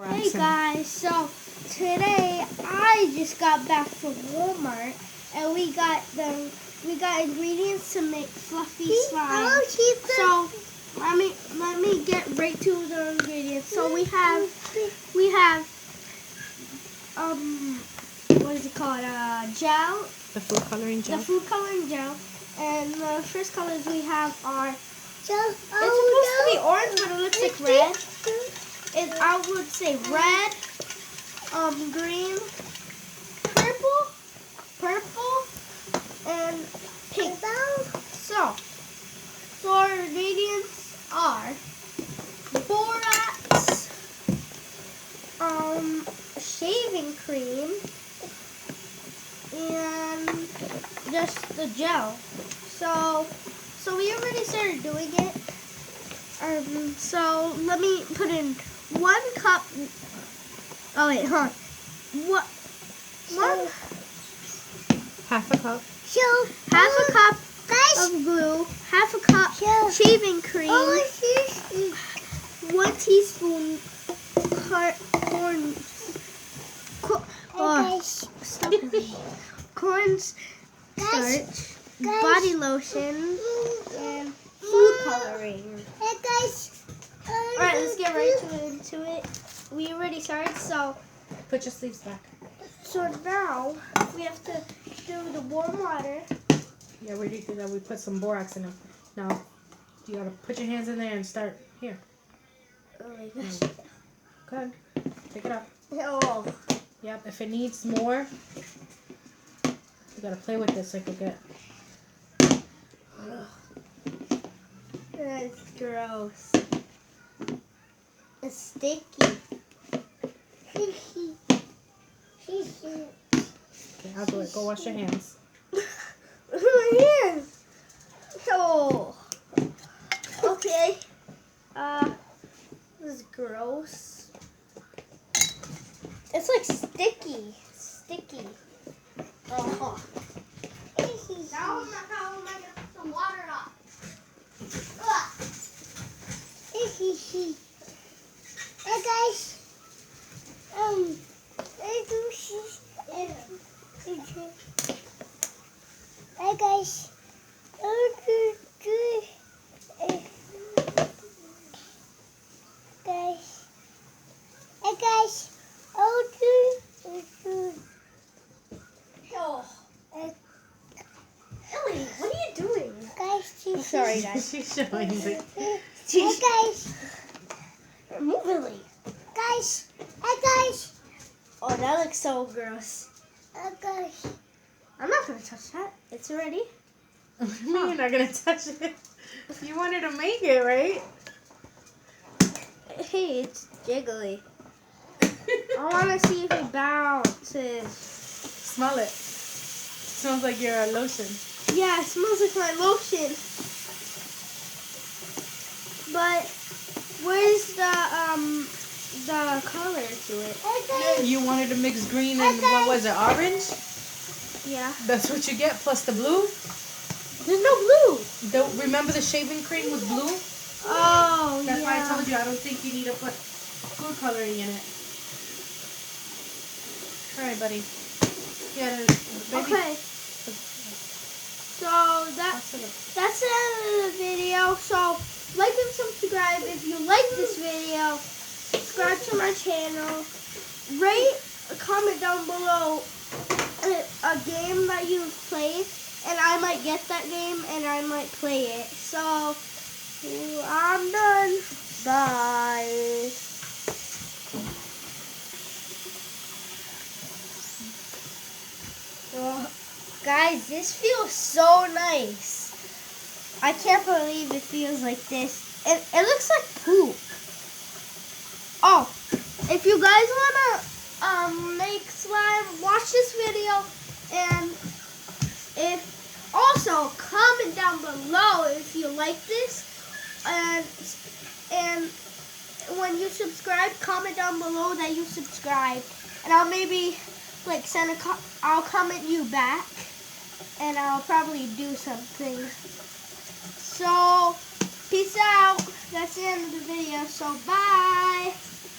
Hey guys, so today I just got back from Walmart and we got ingredients to make fluffy slime. So let me get right to the ingredients. So we have what is it called? Gel. The food coloring gel. The food coloring gel. And the first colors we have are it's supposed to be orange, but it looks like red. I would say red, green, purple, and pink. So our ingredients are borax, shaving cream, and just the gel. So we already started doing it. So let me put in 1 cup. Oh wait, hold on. Half a cup. Half a cup of glue. Half a cup shaving cream. 1 teaspoon corn starch, body lotion, and food coloring. Alright, let's get right into it. We already started, so Put your sleeves back. now we have to do the warm water. Yeah, we already did that. We put some borax in them. Now, you gotta put your hands in there and start here. Oh my gosh. Go ahead. Pick it up. Oh. Yep, if it needs more, you gotta play with this so it will get. That's gross. It's sticky. Okay, I'll do it. Go wash your hands. My hands. Oh. Okay. This is gross. It's like sticky. Sticky. Oh. Now how am I gonna put some water on? Hey guys, hey guys, hey guys, Oh. Ellie, what are you doing? guys, I'm sorry, guys. She's showing it. hey guys, Move, Ellie. guys, hey guys, Oh, that looks so gross. hey guys. I'm not gonna touch that. It's ready. What do you mean you're not gonna touch it? You wanted to make it, right? Hey, it's jiggly. I want to see if it bounces. Smell it. Smells like your lotion. Yeah, it smells like my lotion. But where's the color to it? You wanted to mix green and what was it, orange? Yeah. That's what you get, plus the blue. There's no blue. Don't remember the shaving cream was blue? Oh, That's yeah. why I told you I don't think you need to put food coloring in it. All right, buddy. Yeah, baby. Okay. So that's the end of the video. So like and subscribe if you like this video. Subscribe to my channel. Rate, comment down below a game that you've played, and I might get that game and I might play it. So I'm done. Bye. Oh, guys, this feels so nice. I can't believe it feels like this. It looks like poop. Oh, if you guys wanna make slime, watch this video, and if also comment down below if you like this, and when you subscribe, comment down below that you subscribe, and I'll maybe like I'll comment you back, and I'll probably do something. So, peace out. That's the end of the video. So, bye.